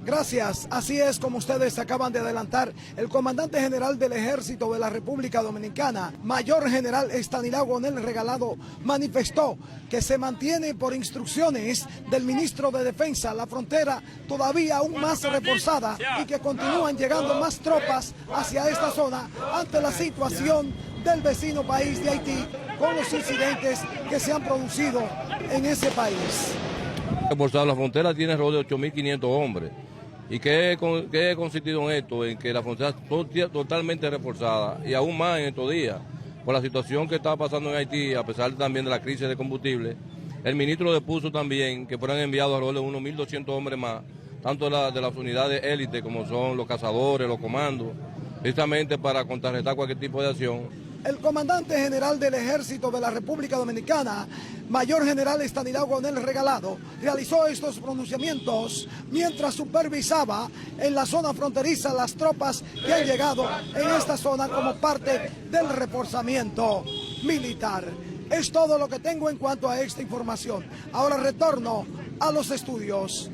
Gracias. Así es como ustedes acaban de adelantar. El comandante general del Ejército de la República Dominicana, Mayor General Estanislao Gonel Regalado, manifestó que se mantiene por instrucciones del ministro de Defensa la frontera todavía aún más reforzada y que continúan llegando más tropas hacia esta zona ante la situación del vecino país de Haití con los incidentes que se han producido en ese país. Reforzado, la frontera tiene alrededor de 8.500 hombres. ¿Y qué he consistido en esto? En que la frontera está totalmente reforzada y aún más en estos días, por la situación que está pasando en Haití, a pesar también de la crisis de combustible. El ministro depuso también que fueran enviados alrededor de unos 1.200 hombres más, tanto de las unidades élite como son los cazadores, los comandos, precisamente para contrarrestar cualquier tipo de acción. El comandante general del Ejército de la República Dominicana, Mayor General Estanislao Gonel Regalado, realizó estos pronunciamientos mientras supervisaba en la zona fronteriza las tropas que han llegado en esta zona como parte del reforzamiento militar. Es todo lo que tengo en cuanto a esta información. Ahora retorno a los estudios.